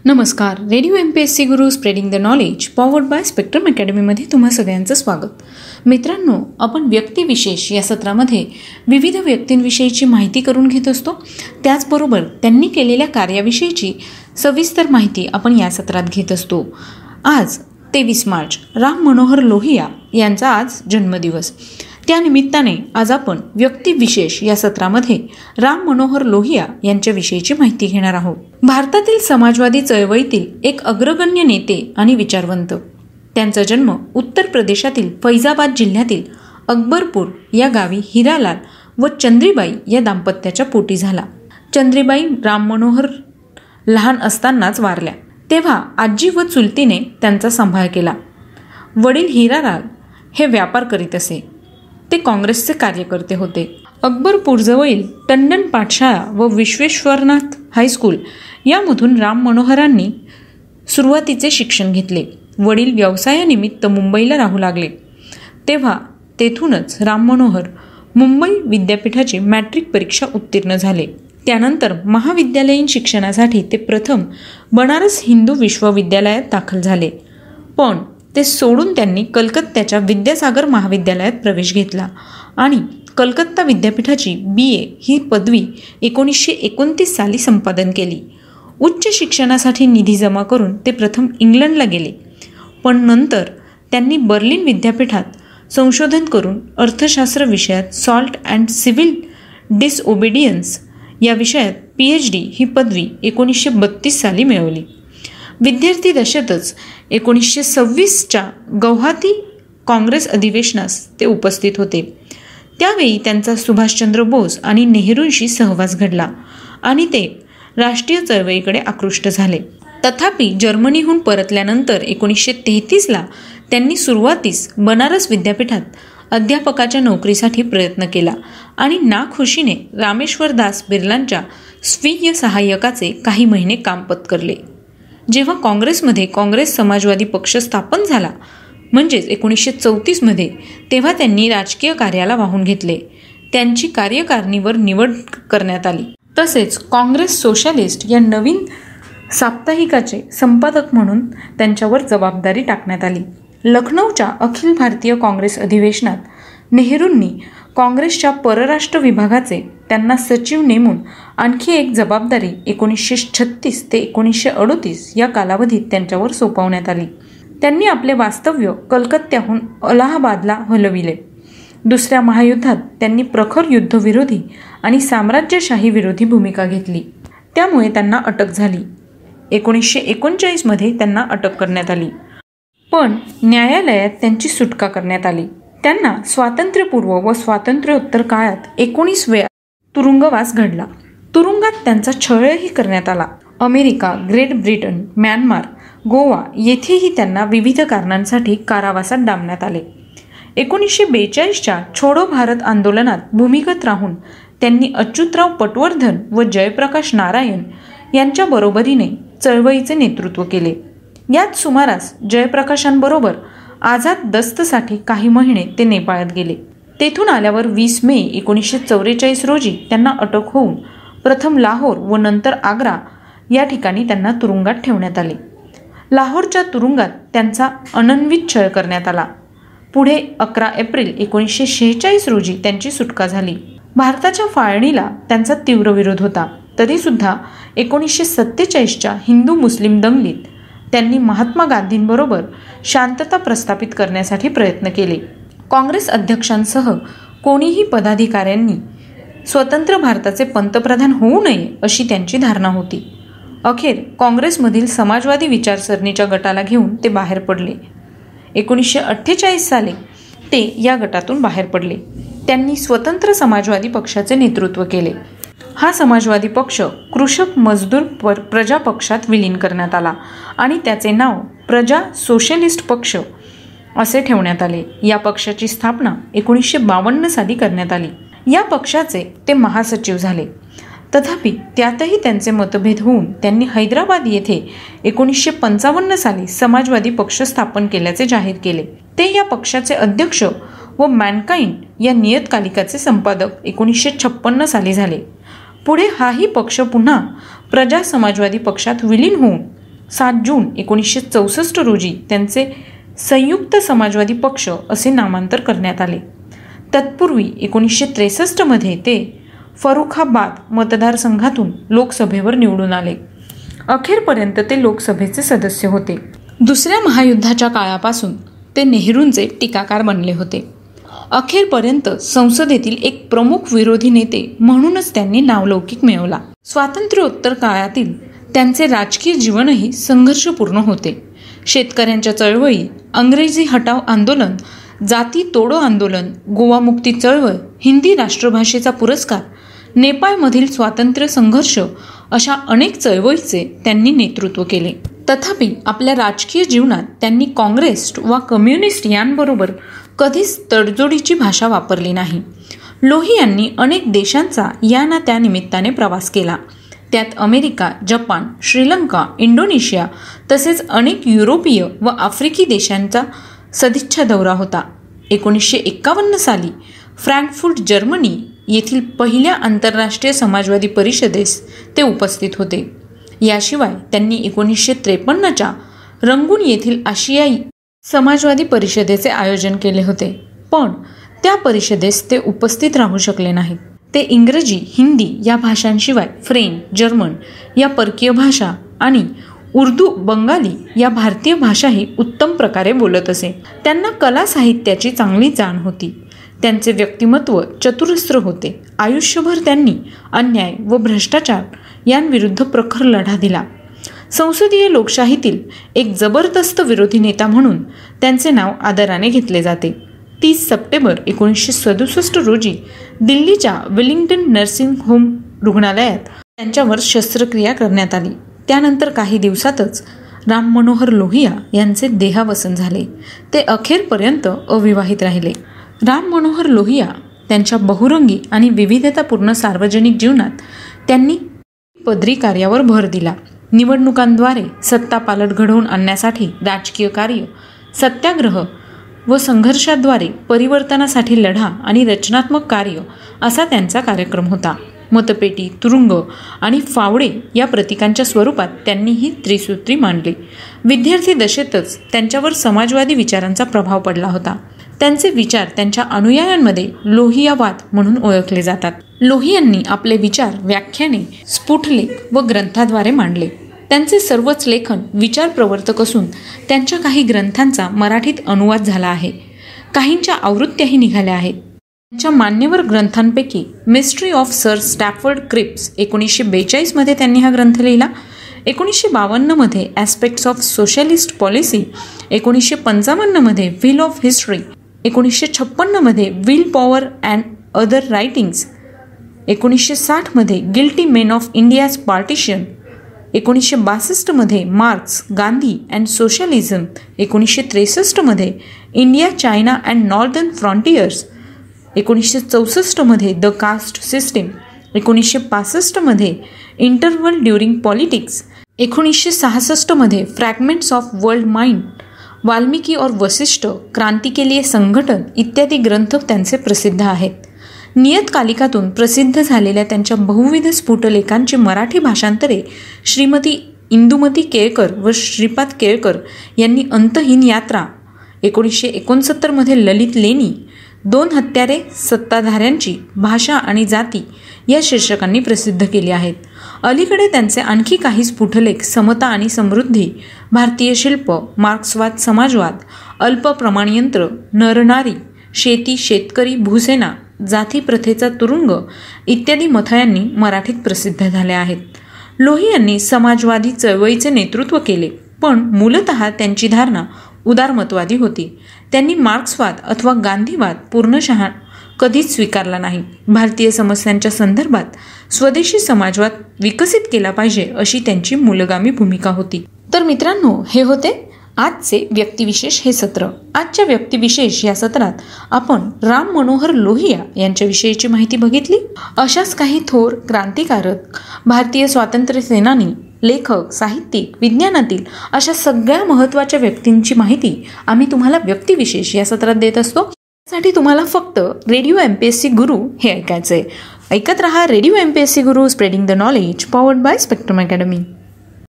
नमस्कार. Radio MPSC Guru spreading the knowledge powered by spectrum अकॅडमीमध्ये तुम्हा सगळ्यांचं स्वागत. मित्रांनो, आपण व्यक्तिविशेष या सत्रामध्ये विविध व्यक्तींविषयीची माहिती करून घेत असतो. त्याचबरोबर त्यांनी केलेल्या कार्याविषयीची सविस्तर माहिती आपण या सत्रात घेत असतो. आज 23 मार्च राम मनोहर लोहिया यांचा आज जन्मदिवस. त्यानिमित्ताने आज आपण व्यक्तिविशेष या सत्रामध्ये राम मनोहर लोहिया यांच्याविषयीची माहिती घेणार आहोत. भारतातील समाजवादी चळवळीतील एक अग्रगण्य नेते आणि विचारवंत. त्यांचा जन्म उत्तर प्रदेशातील फैजाबाद जिल्ह्यातील अकबरपूर या गावी हिरालाल व चंद्रीबाई या दाम्पत्याच्या पोटी झाला. चंद्रीबाई राम मनोहर लहान असतानाच वारल्या. तेव्हा आजी व चुलतीने त्यांचा सांभाळ केला. वडील हिरालाल हे व्यापार करीत असे. ते काँग्रेसचे कार्यकर्ते होते. अकबरपूरजवळील टंडन पाठशाळा व विश्वेश्वरनाथ हायस्कूल यामधून राम मनोहरांनी सुरुवातीचे शिक्षण घेतले. वडील व्यवसायानिमित्त मुंबईला राहू लागले. तेव्हा तेथूनच राम मनोहर मुंबई विद्यापीठाची मॅट्रिक परीक्षा उत्तीर्ण झाले. त्यानंतर महाविद्यालयीन शिक्षणासाठी ते प्रथम बनारस हिंदू विश्वविद्यालयात दाखल झाले. पण ते सोडून त्यांनी कलकत्त्याच्या विद्यासागर महाविद्यालयात प्रवेश घेतला आणि कलकत्ता विद्यापीठाची BA ही पदवी 1929 साली संपादन केली. उच्च शिक्षणासाठी निधी जमा करून ते प्रथम इंग्लंडला गेले. पण नंतर त्यांनी बर्लिन विद्यापीठात संशोधन करून अर्थशास्त्र विषयात सॉल्ट अँड सिव्हिल डिसओबिडियन्स या विषयात PhD ही पदवी 1932 साली मिळवली. विद्यार्थी दशेतच 1926च्या गौहाती काँग्रेस अधिवेशनास ते उपस्थित होते. त्यावेळी त्यांचा सुभाषचंद्र बोस आणि नेहरूंशी सहवास घडला आणि ते राष्ट्रीय चळवळीकडे आकृष्ट झाले. तथापि जर्मनीहून परतल्यानंतर 1933ला त्यांनी सुरुवातीस बनारस विद्यापीठात अध्यापकाच्या नोकरीसाठी प्रयत्न केला आणि नाखुशीने रामेश्वर दास बिर्लांच्या स्वीय सहाय्यकाचे काही महिने काम पत्करले. जेव्हा काँग्रेसमध्ये काँग्रेस समाजवादी पक्ष स्थापन झाला म्हणजेच 1934मध्ये, तेव्हा त्यांनी राजकीय कार्याला वाहून घेतले. त्यांची कार्यकारिणीवर निवड करण्यात आली. तसेच काँग्रेस सोशलिस्ट या नवीन साप्ताहिकाचे संपादक म्हणून त्यांच्यावर जबाबदारी टाकण्यात आली. लखनौच्या अखिल भारतीय काँग्रेस अधिवेशनात नेहरूंनी काँग्रेसच्या परराष्ट्र विभागाचे त्यांना सचिव नेमून आणखी एक जबाबदारी 1936 ते 1938 या कालावधीत त्यांच्यावर सोपवण्यात आली. त्यांनी आपले वास्तव्य कलकत्त्याहून अलाहाबादला हलविले. दुसऱ्या महायुद्धात त्यांनी प्रखर युद्धविरोधी आणि साम्राज्यशाही विरोधी भूमिका घेतली. त्यामुळे त्यांना अटक झाली. 1939मध्ये त्यांना अटक करण्यात आली, पण न्यायालयात त्यांची सुटका करण्यात आली. त्यांना स्वातंत्र्यपूर्व व स्वातंत्र्योत्तर काळात 19 वेळा तुरुंगवास घडला. तुरुंगात त्यांचा छळही करण्यात आला. America, great Britain, Myanmar, Goa येथेही त्यांना विविध कारणांसाठी कारावासात डांबण्यात आले. 1942च्या छोडो भारत आंदोलनात भूमिगत राहून त्यांनी अच्युतराव पटवर्धन व जयप्रकाश नारायण यांच्या बरोबरीने चळवळीचे नेतृत्व केले. याच सुमारास जयप्रकाशांबरोबर आझाद दस्तसाठी काही महिने ते नेपाळात गेले. तेथून आल्यावर 20 मे 1944 रोजी त्यांना अटक होऊन प्रथम लाहोर व नंतर आग्रा या ठिकाणी त्यांना तुरुंगात ठेवण्यात आले. लाहोरच्या तुरुंगात त्यांचा अनन्वित छळ करण्यात आला. पुढे 11 एप्रिल 1946 रोजी त्यांची सुटका झाली. भारताच्या फाळणीला त्यांचा तीव्र विरोध होता. तरीसुद्धा 1947च्या हिंदू मुस्लिम दंगलीत त्यांनी महात्मा गांधींबरोबर शांतता प्रस्थापित करण्यासाठी प्रयत्न केले. काँग्रेस अध्यक्षांसह कोणीही पदाधिकाऱ्यांनी स्वतंत्र भारताचे पंतप्रधान होऊ नये अशी त्यांची धारणा होती. अखेर काँग्रेसमधील समाजवादी विचारसरणीच्या गटाला घेऊन ते बाहेर पडले. 1948 साली ते या गटातून बाहेर पडले. त्यांनी स्वतंत्र समाजवादी पक्षाचे नेतृत्व केले. हा समाजवादी पक्ष कृषक मजदूर प्रजा पक्षात विलीन करण्यात आला आणि त्याचे नाव प्रजा सोशलिस्ट पक्ष असे ठेवण्यात आले. या पक्षाची स्थापना 1952 साली करण्यात आली. या पक्षाचे ते महासचिव झाले. तथापि त्यातही त्यांचे मतभेद होऊन त्यांनी हैदराबाद येथे 1955 साली समाजवादी पक्ष स्थापन केल्याचे जाहीर केले. ते या पक्षाचे अध्यक्ष व मॅनकाइंड या नियतकालिकाचे संपादक 1956 साली झाले. पुढे हाही पक्ष पुन्हा प्रजा समाजवादी पक्षात विलीन होऊन 7 जून 1964 रोजी त्यांचे संयुक्त समाजवादी पक्ष असे नामांतर करण्यात आले. तत्पूर्वी 1963 ते फरुखाबाद मतदारसंघातून लोकसभेवर निवडून आले. अखेरपर्यंत ते लोकसभेचे सदस्य होते. दुसऱ्या महायुद्धाच्या काळापासून ते नेहरूंचे टीकाकार बनले होते. अखेरपर्यंत संसदेतील एक प्रमुख विरोधी नेते म्हणूनच त्यांनी नावलौकिक मिळवला. स्वातंत्र्योत्तर काळातील त्यांचे राजकीय जीवनही संघर्षपूर्ण होते. शेतकऱ्यांच्या चळवळी, अंग्रेजी हटाव आंदोलन, जाती तोडो आंदोलन, गोवा मुक्ती चळवळ, हिंदी राष्ट्रभाषेचा पुरस्कार, नेपाळमधील स्वातंत्र्य संघर्ष अशा अनेक चळवळीचे त्यांनी नेतृत्व केले. तथापि आपल्या राजकीय जीवनात त्यांनी काँग्रेस वा कम्युनिस्ट यांबरोबर कधीच तडजोडीची भाषा वापरली नाही. लोही यांनी अनेक देशांचा या ना त्या निमित्ताने प्रवास केला. त्यात अमेरिका, जपान, श्रीलंका, इंडोनेशिया तसेच अनेक युरोपीय व आफ्रिकी देशांचा सदिच्छा दौरा होता. 1951 साली फ्रँकफुर्ट जर्मनी येथील पहिल्या आंतरराष्ट्रीय समाजवादी परिषदेस ते उपस्थित होते. याशिवाय त्यांनी 1953च्या रंगून येथील आशियाई समाजवादी परिषदेचे आयोजन केले होते, पण त्या परिषदेस ते उपस्थित राहू शकले नाहीत. ते इंग्रजी, हिंदी या भाषांशिवाय फ्रेंच, जर्मन या परकीय भाषा आणि उर्दू, बंगाली या भारतीय भाषाही उत्तम प्रकारे बोलत असे. त्यांना कला साहित्याची चांगली जाण होती. त्यांचे व्यक्तिमत्व चतुरस्र होते. आयुष्यभर त्यांनी अन्याय व भ्रष्टाचार यांविरुद्ध प्रखर लढा दिला. संसदीय लोकशाहीतील एक जबरदस्त विरोधी नेता म्हणून त्यांचे नाव आदराने घेतले जाते. 30 सप्टेंबर 1967 रोजी दिल्लीच्या विलिंग्टन नर्सिंग होम रुग्णालयात त्यांच्यावर शस्त्रक्रिया करण्यात आली. त्यानंतर काही दिवसातच राम मनोहर लोहिया यांचे देहावसन झाले. ते अखेरपर्यंत अविवाहित राहिले. राम मनोहर लोहिया त्यांच्या बहुरंगी आणि विविधतापूर्ण सार्वजनिक जीवनात त्यांनी पदरी कार्यावर भर दिला. निवडणुकांद्वारे सत्ता पालट घडवून आणण्यासाठी राजकीय कार्य, सत्याग्रह व संघर्षाद्वारे परिवर्तनासाठी लढा आणि रचनात्मक कार्य असा त्यांचा कार्यक्रम होता. मतपेटी, तुरुंग आणि फावडे या प्रतीकांच्या स्वरूपात त्यांनी ही त्रिसूत्री मांडली. विद्यार्थी दशेतच त्यांच्यावर समाजवादी विचारांचा प्रभाव पडला होता. त्यांचे विचार त्यांच्या अनुयायांमध्ये लोहियावाद म्हणून ओळखले जातात. लोहियांनी आपले विचार व्याख्याने, स्फुटलेख व ग्रंथाद्वारे मांडले. त्यांचे सर्वच लेखन विचार प्रवर्तक असून त्यांच्या काही ग्रंथांचा मराठीत अनुवाद झाला आहे. काहींच्या आवृत्त्याही निघाल्या आहेत. त्यांच्या मान्यवर ग्रंथांपैकी mystery of sir Stafford Cripps 1942 त्यांनी हा ग्रंथ लिहिला. 1952 aspects of socialist policy, 1955 wheel of history, 1956 will power and other writings, 1960 guilty men of India's partition, 1962 Marx, Gandhi and socialism, 1963 India, China and northern frontiers, 1964 the caste system, 1965 interval during politics, 1966 fragments of world mind, Valmiki और वशिष्ठ, क्रांती के लिए संघटन इत्यादी ग्रंथ त्यांचे प्रसिद्ध आहेत. नियतकालिकातून प्रसिद्ध झालेल्या त्यांच्या बहुविध स्फुटलेखांची मराठी भाषांतरे श्रीमती इंदुमती केळकर व श्रीपाद केळकर यांनी अंतहीन यात्रा, 1969 ललित लेणी, 2 हत्यारे सत्ताधाऱ्यांची, भाषा आणि जाती या शीर्षकांनी प्रसिद्ध केली आहेत. अलीकडे त्यांचे आणखी काही स्फुटलेख समता आणि समृद्धी, भारतीय शिल्प, मार्क्सवाद, समाजवाद, अल्प प्रमाणयंत्र, नरनारी, शेती, शेतकरी, भूसेना, जाती प्रथेचा तुरुंग इत्यादी मथळ्यांनी मराठीत प्रसिद्ध झाले आहेत. लोही यांनी समाजवादी चळवळीचे नेतृत्व केले, पण मूलतः त्यांची धारणा उदारमतवादी होती. त्यांनी मार्क्सवाद अथवा गांधीवाद पूर्णशः कधीच स्वीकारला नाही. भारतीय समस्यांच्या संदर्भात स्वदेशी समाजवाद विकसित केला पाहिजे अशी त्यांची मूलगामी भूमिका होती. तर मित्रांनो, हे होते आजचे व्यक्तिविशेष हे सत्र. आजच्या व्यक्तिविशेष या सत्रात आपण राम मनोहर लोहिया यांच्याविषयीची माहिती बघितली. अशाच काही थोर क्रांतिकारक, भारतीय स्वातंत्र्य सेनानी, लेखक, साहित्यिक, विज्ञानातील अशा सगळ्या महत्त्वाच्या व्यक्तींची माहिती आम्ही तुम्हाला व्यक्तिविशेष या सत्रात देत असतो. त्यासाठी तुम्हाला फक्त रेडिओ MPSC गुरु हे ऐकायचं आहे. ऐकत रहा radio MPSC Guru, spreading the knowledge, powered by spectrum academy.